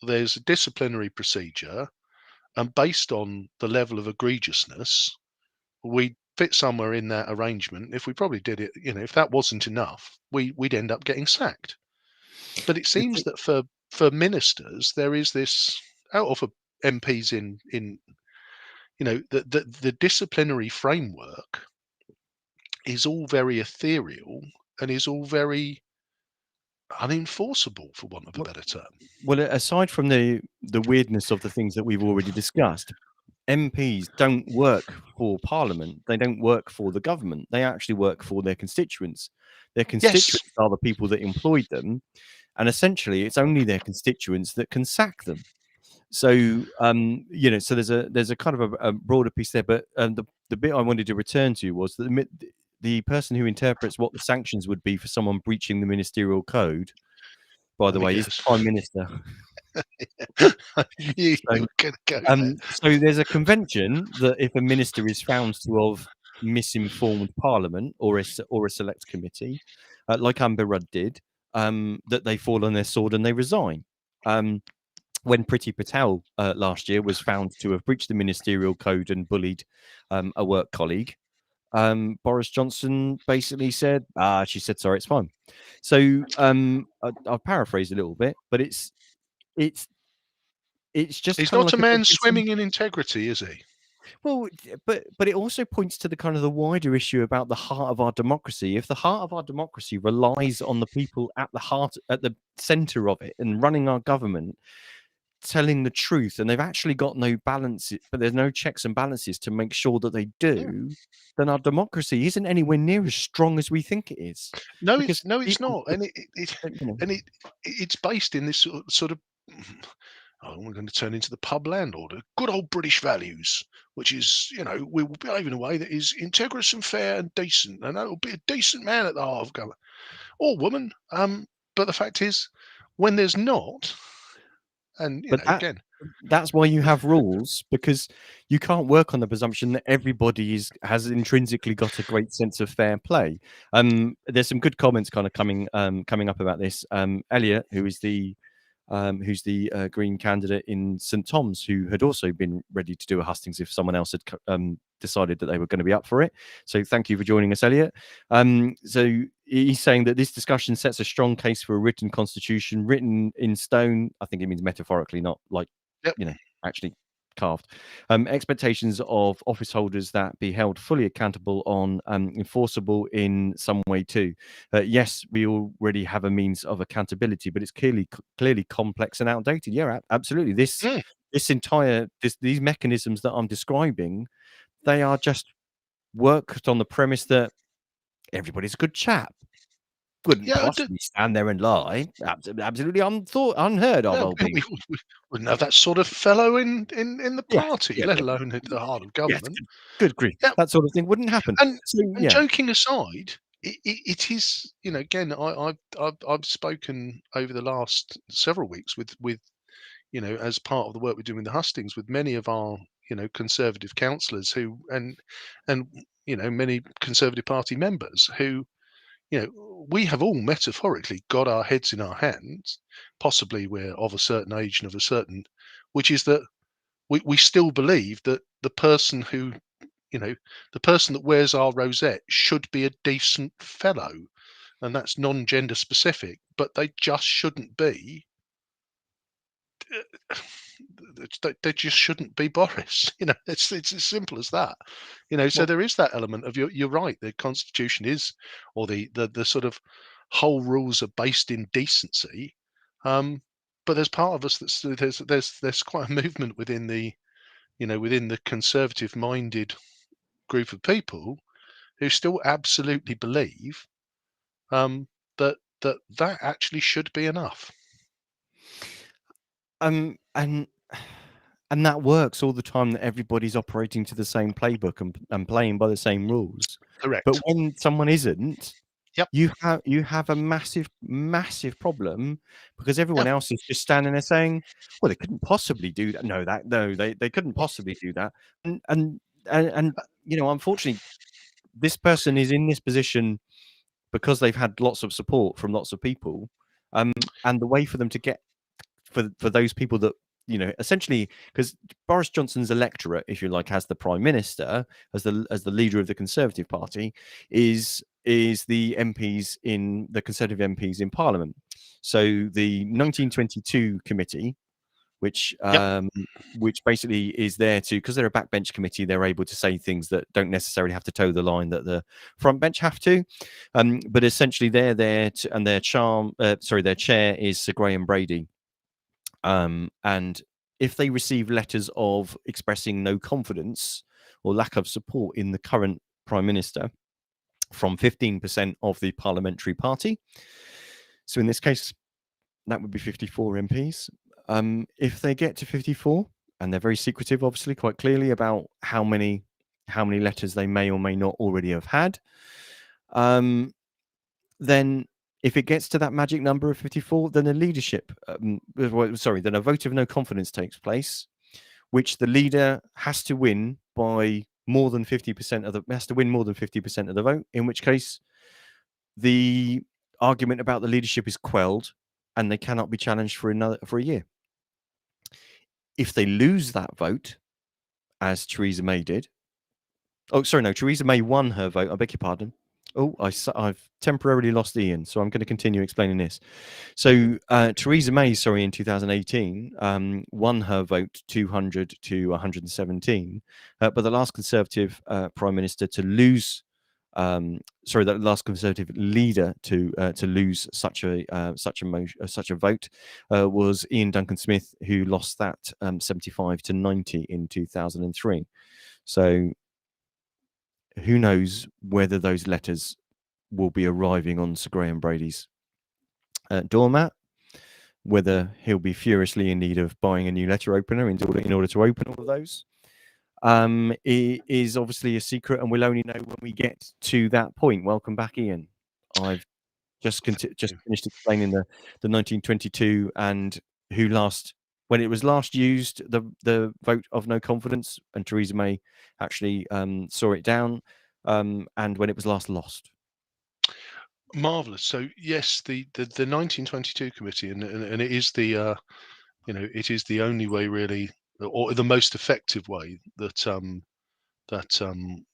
There's a disciplinary procedure, and based on the level of egregiousness, we fit somewhere in that arrangement. If we probably did it, if that wasn't enough, we'd end up getting sacked. But it The seems thing, that for ministers there is this, out of MPs in the disciplinary framework is all very ethereal and is all very unenforceable, for want of a well, better term. well, aside from the weirdness of the things that we've already discussed, MPs don't work for Parliament. They don't work for the government. They actually work for their constituents. Their Yes, constituents are the people that employed them, and essentially, it's only their constituents that can sack them. So so there's a kind of a broader piece there, but the bit I wanted to return to was that the person who interprets what the sanctions would be for someone breaching the ministerial code, by the oh way, is the yes. Prime Minister. I knew you So were going to go there. so there's a convention that if a minister is found to have misinformed Parliament or a select committee, like Amber Rudd did, that they fall on their sword and they resign. When Priti Patel last year was found to have breached the ministerial code and bullied a work colleague, Boris Johnson basically said, she said, sorry, it's fine. So I'll paraphrase a little bit, but it's just He's kind of not a like a man baptism. swimming in integrity, is he? Well, but it also points to the kind of the wider issue about the heart of our democracy. If the heart of our democracy relies on the people at the center of it, and running our government, telling the truth, and they've actually got no balance, but there's no checks and balances to make sure that they Yeah. do, then our democracy isn't anywhere near as strong as we think it is. No, Because it's people, not, and and it's based in this sort of oh, we're going to turn into the pub landlord, good old British values, which is, we will behave in a way that is integrous and fair and decent, and that will be a decent man at the heart of government or woman. But the fact is, when there's not, and but again, that's why you have rules, because you can't work on the presumption that everybody has intrinsically got a great sense of fair play. There's some good comments kind of coming up about this. Elliot, who's the Green candidate in St Thomas, who had also been ready to do a hustings if someone else had decided that they were going to be up for it. So thank you for joining us, Elliot. So he's saying that this discussion sets a strong case for a written constitution, written in stone. I think it means metaphorically, not like, yep, actually carved. Expectations of office holders that be held fully accountable on enforceable in some way too. Yes, we already have a means of accountability, but it's clearly complex and outdated. Yeah, absolutely. mm, These mechanisms that I'm describing, they are just worked on the premise that everybody's a good chap. Wouldn't yeah, possibly stand there and lie. Absolutely unheard of, yeah, old bean. we wouldn't have that sort of fellow in the Yeah, party, yeah, let yeah. alone at the heart of Yes, government. good grief. Yeah, That sort of thing wouldn't happen. and So and yeah, joking aside, it is, again, I've spoken over the last several weeks with as part of the work we're doing with the hustings, with many of our conservative councillors who and many Conservative Party members who we have all metaphorically got our heads in our hands. Possibly we're of a certain age and of a certain, which is that we still believe that you know, the person that wears our rosette should be a decent fellow, and that's non-gender specific, but they just shouldn't be. They just shouldn't be Boris. It's as simple as that. So well, there is that element of you're right. The Constitution is, or the sort of whole rules are based in decency. But there's part of us that's there's quite a movement within the conservative minded group of people who still absolutely believe that actually should be enough. um, and and that works all the time, that everybody's operating to the same playbook and playing by the same rules. But Correct. when someone isn't, Yep. you have a massive problem, because Yeah. everyone else is just standing there saying, "Well, they couldn't possibly do that. No, they couldn't possibly do that." And and and unfortunately, this person is in this position because they've had lots of support from lots of people, and the way for them to get for those people that essentially, because Boris Johnson's electorate, if you like, as the prime minister, as the leader of the Conservative Party, is the MPs in the Conservative MPs in Parliament. So the 1922 committee, which Yep. which basically is there to, because they're a backbench committee, they're able to say things that don't necessarily have to toe the line that the front bench have to. But essentially, they're there to, and their chair is Sir Graham Brady. And if they receive letters of expressing no confidence or lack of support in the current prime minister from 15% of the parliamentary party, so in this case, that would be 54 MPs. If they get to 54, and they're very secretive, obviously, quite clearly about how many letters they may or may not already have had, then if it gets to that magic number of 54, then a leadership, then a vote of no confidence takes place, which the leader has to win by more than 50% of the vote, in which case the argument about the leadership is quelled and they cannot be challenged for a year. If they lose that vote, as Theresa May did, Theresa May won her vote. I beg your pardon. Oh, I've temporarily lost Ian, so I'm going to continue explaining this. So Theresa May, in 2018, won her vote 200 to 117, but the last Conservative Prime Minister to lose, the last Conservative leader to lose such a vote was Ian Duncan Smith, who lost that 75 to 90 in 2003. So who knows whether those letters will be arriving on Sir Graham Brady's doormat, whether he'll be furiously in need of buying a new letter opener in order to open all of those. It is obviously a secret, and we'll only know when we get to that point. Welcome back, Ian. I've just finished explaining the 1922 and when it was last used, the vote of no confidence, and Theresa May actually saw it down, and when it was last lost. Marvelous. So yes, the 1922 committee, and it is the it is the only way really, or the most effective way that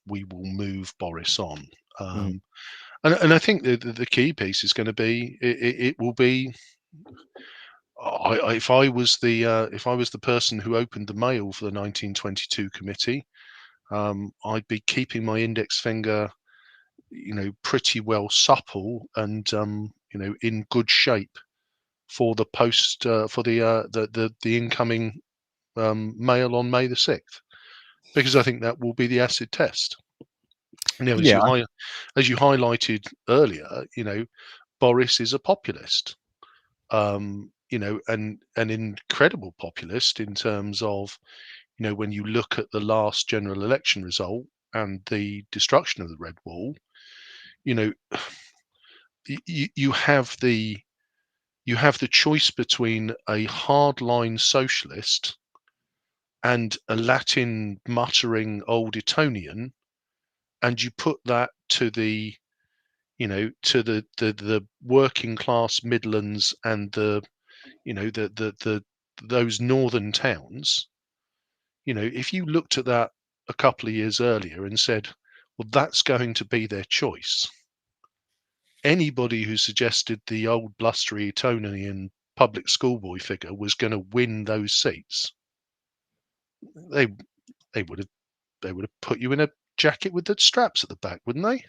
we will move Boris on. And I think the key piece is going to be it will be. If I was the person who opened the mail for the 1922 committee, I'd be keeping my index finger, pretty well supple and in good shape for the post for the incoming mail on May the 6th, because I think that will be the acid test. As Yeah, you highlighted earlier, Boris is a populist, and an incredible populist in terms of, when you look at the last general election result and the destruction of the Red Wall, you have the choice between a hardline socialist and a Latin muttering old Etonian, and you put that to the working class Midlands and the those northern towns. If you looked at that a couple of years earlier and said, well, that's going to be their choice, anybody who suggested the old blustery Etonian public schoolboy figure was going to win those seats, they would have put you in a jacket with the straps at the back, wouldn't they?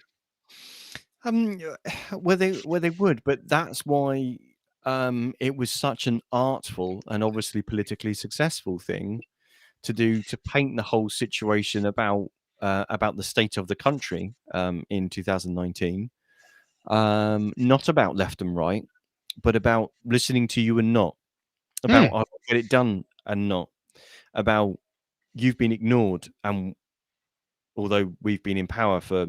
Well, they would, but that's why it was such an artful and obviously politically successful thing to do, to paint the whole situation about the state of the country in 2019, not about left and right, but about listening to you and not, about I will get it done and not, about you've been ignored, and although we've been in power for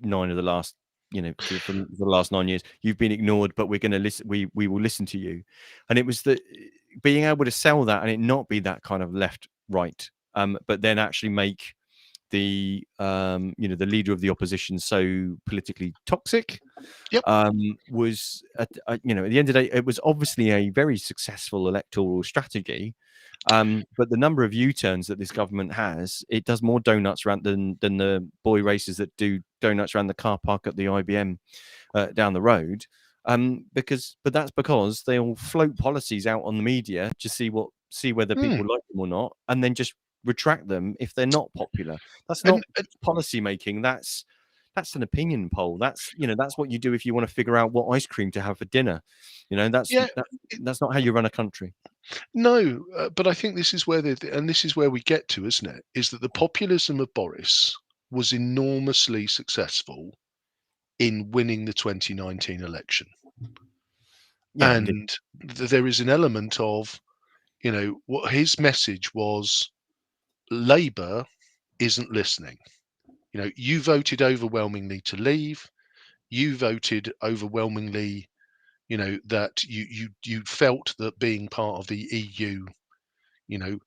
9 of the last, for the last 9 years, you've been ignored, but we're going to listen. We will listen to you. And it was being able to sell that and it not be that kind of left right, but then actually make the the leader of the opposition so politically toxic. Yep. Was at the end of the day, it was obviously a very successful electoral strategy. But the number of U-turns that this government has, it does more donuts around than the boy racers that do donuts around the car park at the IBM down the road. But that's because they all float policies out on the media to see whether people like them or not, and then just retract them if they're not popular. That's not policy making. That's an opinion poll. That's what you do if you want to figure out what ice cream to have for dinner. That's not how you run a country. No, but I think this is where and this is where we get to, isn't it? Is that the populism of Boris was enormously successful in winning the 2019 election. Yeah, indeed. And there is an element of, what his message was: Labour isn't listening. You voted overwhelmingly to leave. You voted overwhelmingly, that you felt that being part of the EU, you know,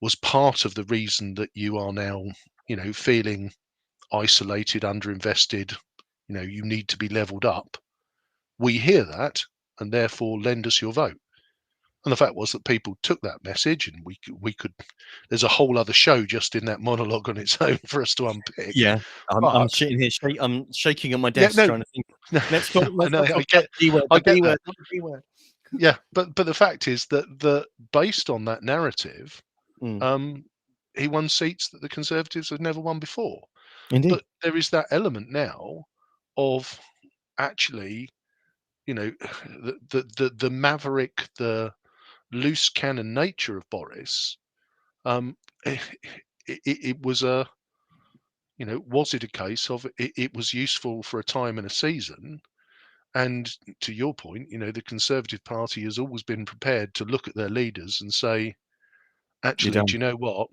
was part of the reason that you are now, feeling isolated, underinvested. You need to be leveled up. We hear that, and therefore lend us your vote. And the fact was that people took that message, and we could. There's a whole other show just in that monologue on its own for us to unpick. Yeah, I'm But sitting here I'm shaking at my yeah, desk no, trying to think. no, no, I Let's know, not I talk about get, the B word, I the get B word, that. not the B word. Yeah, but the fact is that based on that narrative, Mm, um, he won seats that the Conservatives had never won before. indeed. But there is that element now of actually, the maverick, the loose cannon nature of Boris. Um, it, it was was it a case of it was useful for a time and a season? And to your point, the Conservative Party has always been prepared to look at their leaders and say, You're actually, do done. you know what?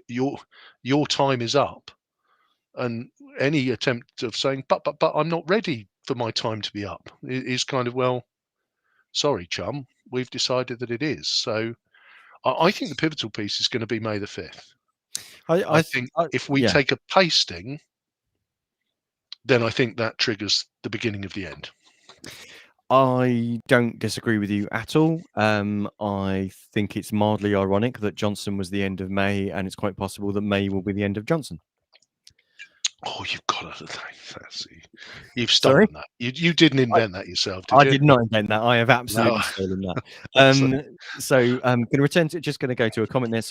Your your time is up. And any attempt of saying, but I'm not ready for my time to be up, is kind of, well, sorry, chum, we've decided that it is. So I think the pivotal piece is going to be May the 5th. I think if we Yeah. take a pasting, then I think that triggers the beginning of the end. I don't disagree with you at all. I think it's mildly ironic that Johnson was the end of May, and it's quite possible that May will be the end of Johnson. Oh, you've got to that's you've Sorry? stolen that. You didn't invent that yourself, did I you? did not invent that. I have No. absolutely stolen that. So, Gonna return to just gonna go to a comment there.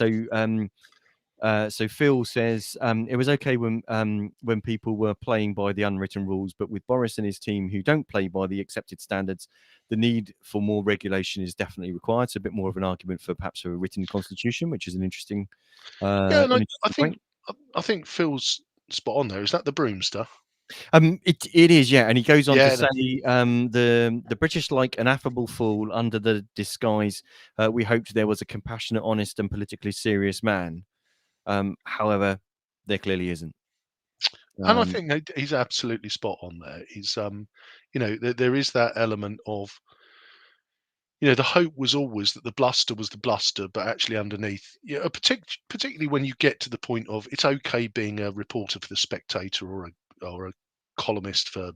So Phil says it was okay when people were playing by the unwritten rules, but with Boris and his team who don't play by the accepted standards, the need for more regulation is definitely required. So a bit more of an argument for perhaps a written constitution, which is yeah, and an I interesting think point. I think Phil's spot on there. Is that the Broomster? It is, yeah, and he goes on to Yeah, say, the British like an affable fool under the disguise. We hoped there was a compassionate, honest, and politically serious man. However, there clearly isn't. and I Um, think that he's absolutely spot on there. There is that element of, the hope was always that the bluster was the bluster, but actually underneath, particularly when you get to the point of it's okay being a reporter for the Spectator or a columnist for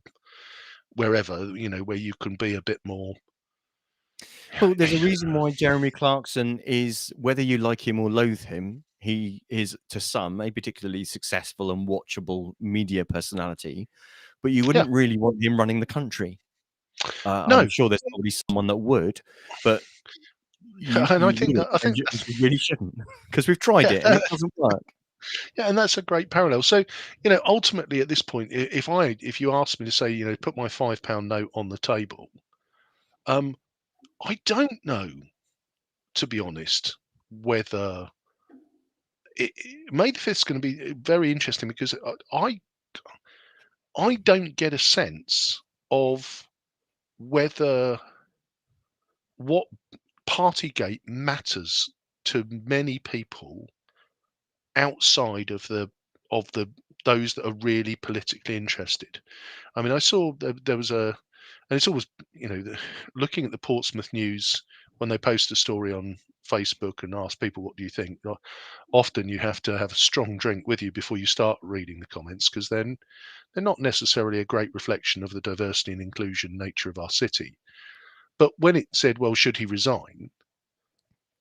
wherever, where you can be a bit more. Well, there's a reason why Jeremy Clarkson is, whether you like him or loathe him, he is to some a particularly successful and watchable media personality. But you Yeah, wouldn't really want him running the country. I'm no, sure there's probably someone that would, but and I you think wouldn't, that I think and you really shouldn't, because we've tried yeah, it and it doesn't work. yeah, and that's a great parallel. So, ultimately at this point, if you ask me to say, put my £5 note on the table, um, I don't know, to be honest, whether May the 5th is going to be very interesting because I don't get a sense of whether what Partygate matters to many people outside of the those that are really politically interested. I mean, I saw there was and it's always, looking at the Portsmouth News when they post a story on Facebook and ask people, what do you think? Often you have to have a strong drink with you before you start reading the comments, because then they're not necessarily a great reflection of the diversity and inclusion nature of our city. But when it said, well, should he resign?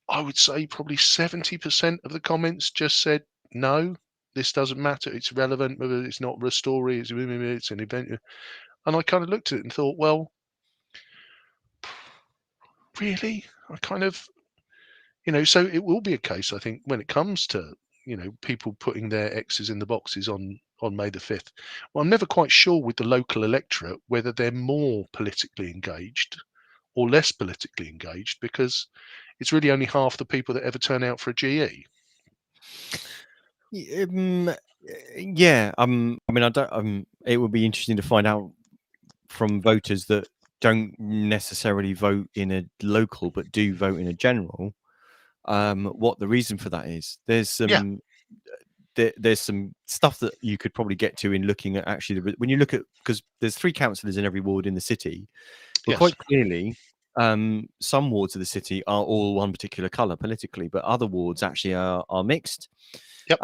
I would say probably 70% of the comments just said, no, this doesn't matter. It's relevant. It's not a story. It's an event. And I kind of looked at it and thought, well, really? I kind of, so it will be a case, I think, when it comes to, people putting their X's in the boxes on May the 5th. Well, I'm never quite sure with the local electorate whether they're more politically engaged or less politically engaged, because it's really only half the people that ever turn out for a GE. Yeah. I mean, I don't. It would be interesting to find out from voters that don't necessarily vote in a local but do vote in a general. What the reason for that is? Yeah. There's some stuff that you could probably get to in looking at actually when you look at, because there's 3 councillors in every ward in the city, but Yes. quite clearly, some wards of the city are all one particular colour politically, but other wards actually are mixed. Yep.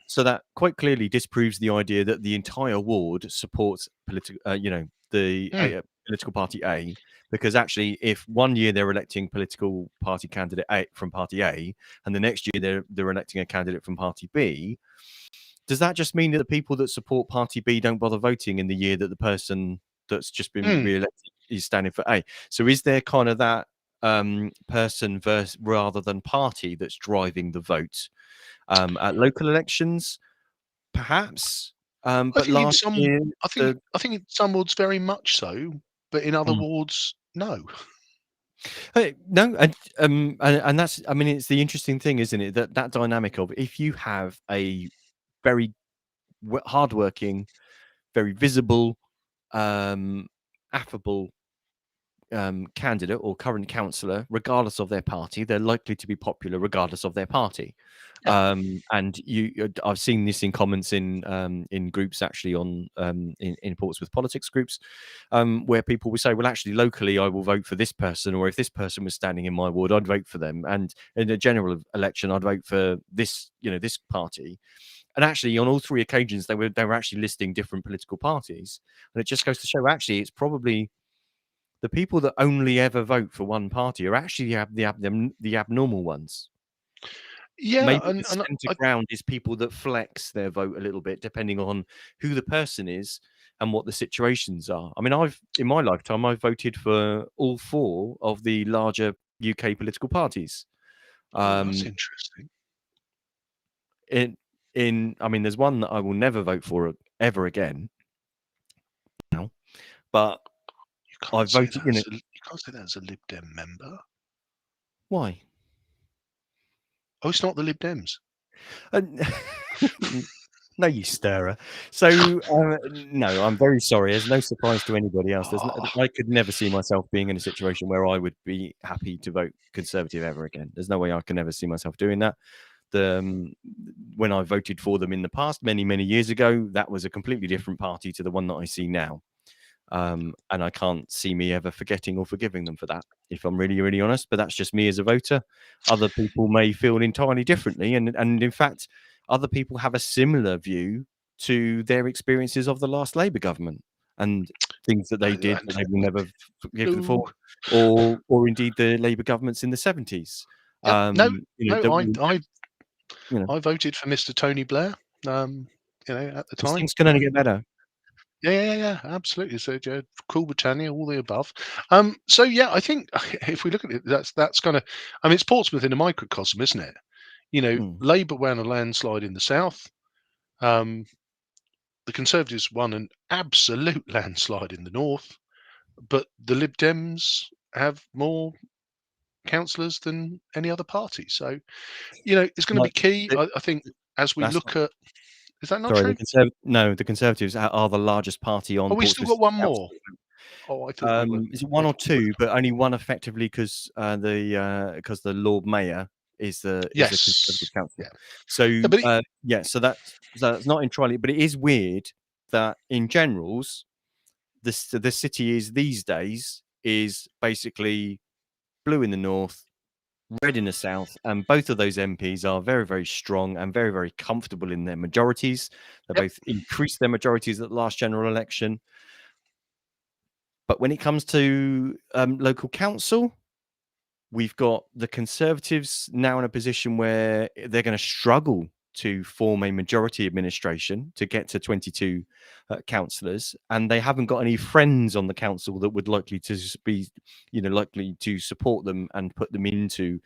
So that quite clearly disproves the idea that the entire ward supports the Mm. political party A, because actually, if one year they're electing political party candidate A from party A, and the next year they're electing a candidate from party B, does that just mean that the people that support party B don't bother voting in the year that the person that's just been Mm. re-elected is standing for A? So is there kind of that person versus rather than party that's driving the vote at local elections, perhaps? I But think in last some, year, the I think in some wards very much so, but in other mm. wards, no. No, and that's, I mean, it's the interesting thing, isn't it, that that dynamic of, if you have a very hardworking, very visible, affable candidate or current councillor, regardless of their party, they're likely to be popular regardless of their party. Yeah. And I've seen this in comments in groups actually on in Portsmouth politics groups, where people will say, "Well, actually, locally, I will vote for this person, or if this person was standing in my ward, I'd vote for them, and in a general election, I'd vote for this, this party." And actually, on all 3 occasions, they were actually listing different political parties, and it just goes to show, actually, it's probably the people that only ever vote for one party are actually the abnormal ones. Yeah, Maybe the and centre I, ground is people that flex their vote a little bit depending on who the person is and what the situations are. I mean, in my lifetime, I've voted for all 4 of the larger UK political parties. oh, that's Um, interesting. in I mean, there's one that I will never vote for ever again now, but You can't I've say voted, that as a, you can't say that as a Lib Dem member. why? Oh, it's not the Lib Dems. And no, you stirrer. So, no, I'm very sorry. There's no surprise to anybody else. Oh, I could never see myself being in a situation where I would be happy to vote Conservative ever again. There's no way I can ever see myself doing that. When I voted for them in the past, many, many years ago, that was a completely different party to the one that I see now. And I can't see me ever forgetting or forgiving them for that, if I'm really, really honest. But that's just me as a voter. Other people may feel entirely differently, and in fact, other people have a similar view to their experiences of the last Labour government and things that they did and that they will never forgive them for, no, or indeed the Labour governments in the 70s. yep, no, no. That we, I voted for Mr. Tony Blair. At the these time. things can only get better. Yeah, absolutely. So, yeah, cool Britannia, all the above. So yeah, I think if we look at it, that's kind of, I mean, it's Portsmouth in a microcosm, isn't it? Mm. Labour won a landslide in the south. Um, the Conservatives won an absolute landslide in the north, but the Lib Dems have more councillors than any other party. So, it's going to Like, be key. it- I think as we that's look at, is that not Sorry, true? the Conservatives are the largest party Oh, on we still Portsmouth got City one more. Council. Oh, I thought we were. Is it I one or thought we were. 2? But only one effectively, because the Lord Mayor is a Conservative Yes. councillor. Yeah. So, No, but it, yeah, so that's not entirely, but it is weird that in generals, the city is these days is basically blue in the north, red in the south, and both of those MPs are very, very strong and very, very comfortable in their majorities. They yep. both increased their majorities at the last general election. But when it comes to local council, we've got the Conservatives now in a position where they're going to struggle to form a majority administration to get to 22 councillors, and they haven't got any friends on the council that would likely to be, likely to support them and put them into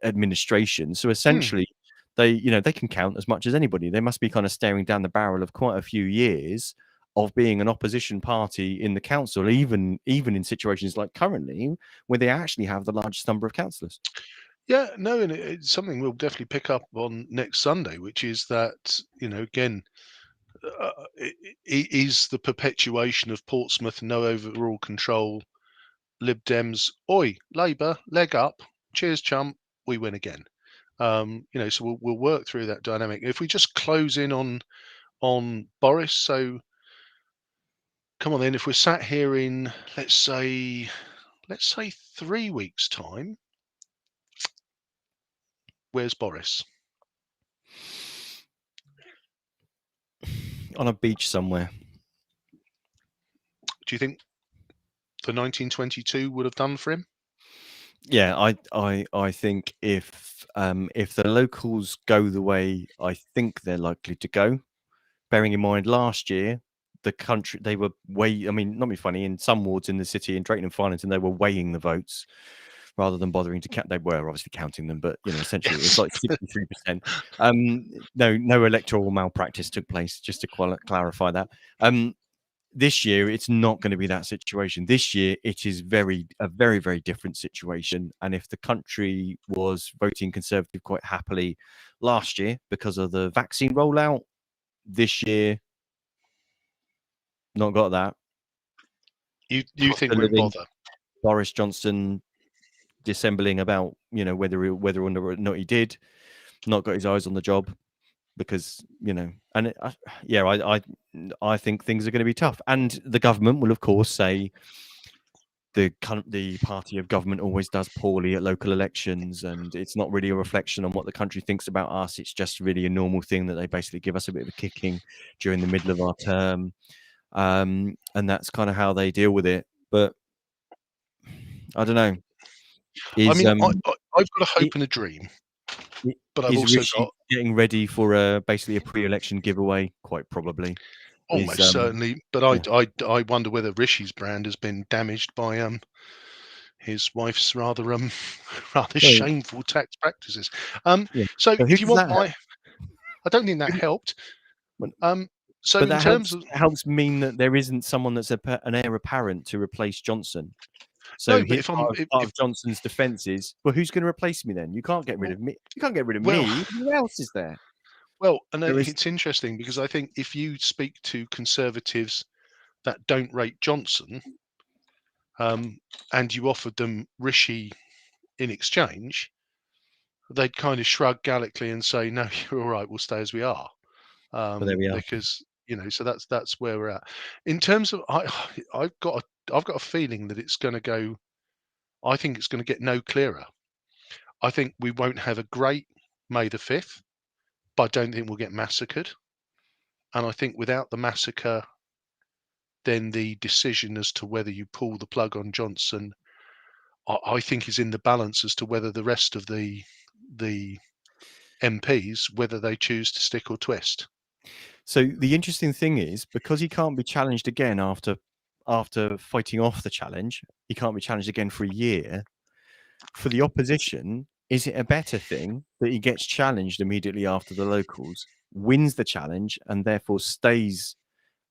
administration. So Hmm. essentially, they can count as much as anybody. They must be kind of staring down the barrel of quite a few years of being an opposition party in the council, even in situations like currently, where they actually have the largest number of councillors. Yeah, no, and it's something we'll definitely pick up on next Sunday, which is that, again, is the perpetuation of Portsmouth, no overall control, Lib Dems, oi, Labour, leg up, cheers, chump, we win again. So we'll work through that dynamic. If we just close in on Boris, so come on then, if we're sat here in, let's say 3 weeks' time, where's Boris? On a beach somewhere. Do you think the 1922 would have done for him? Yeah, I think if the locals go the way I think they're likely to go, bearing in mind last year the country they were I mean, not be funny, in some wards in the city in Drayton and Farnington they were weighing the votes rather than bothering to count. They were obviously counting them, but essentially it was Yes. like 63%. No electoral malpractice took place, just to clarify that. This year it's not going to be that situation. This year it is a very, very different situation. And if the country was voting Conservative quite happily last year because of the vaccine rollout, this year not got that. You Cost think of we're in living, bother? Boris Johnson dissembling about whether or not he did, not got his eyes on the job, because and I think things are going to be tough, and the government will of course say the party of government always does poorly at local elections, and it's not really a reflection on what the country thinks about us. It's just really a normal thing that they basically give us a bit of a kicking during the middle of our term, and that's kind of how they deal with it. But I don't know. I Is mean, I've got a hope it, and a dream, it, but I've is also Rishi got getting ready for basically a pre-election giveaway? Quite probably. Is almost certainly, but Yeah. I wonder whether Rishi's brand has been damaged by his wife's rather rather So, shameful tax practices. yeah. So But who if you does want that help? my, I don't think that helped. But So but in that terms helps of mean that there isn't someone that's an heir apparent to replace Johnson. So no, but his if I'm part if of Johnson's defence is, well, who's going to replace me then? You can't get rid well, of me. You can't get rid of well, me. Who else is there? and There is. it's interesting because I think if you speak to Conservatives that don't rate Johnson, and you offered them Rishi in exchange, they'd kind of shrug gallically and say, "No, you're all right. We'll stay as we are," But there we are. because So that's where we're at. In terms of, I've got a feeling that it's going to go. I think it's going to get no clearer. I think we won't have a great May the 5th, but I don't think we'll get massacred. And I think without the massacre, then the decision as to whether you pull the plug on Johnson, I think, is in the balance as to whether the rest of the MPs, whether they choose to stick or twist. So the interesting thing is, because he can't be challenged again after fighting off the challenge, he can't be challenged again for a year. For the opposition, is it a better thing that he gets challenged immediately after the locals, wins the challenge, and therefore stays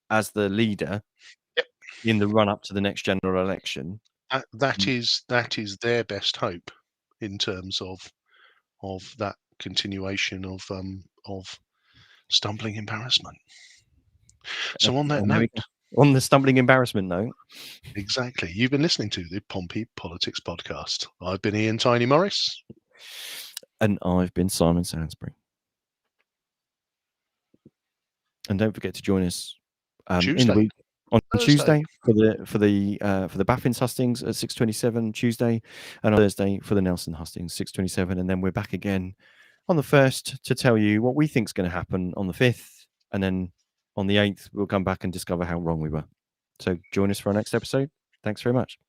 as the leader Yep. in the run up to the next general election? That is their best hope in terms of that continuation of stumbling embarrassment. So on that And there we note, go. On the stumbling embarrassment note, exactly, you've been listening to the Pompey Politics Podcast. I've been Ian Tiny Morris. and I've been Simon Sainsbury. And don't forget to join us in the Tuesday, week on Thursday. Tuesday for the Baffins hustings at 6:27 Tuesday, and on Thursday for the Nelson hustings 6:27, and then we're back again on the 1st to tell you what we think is going to happen on the 5th, and then on the 8th we'll come back and discover how wrong we were. So join us for our next episode. Thanks very much.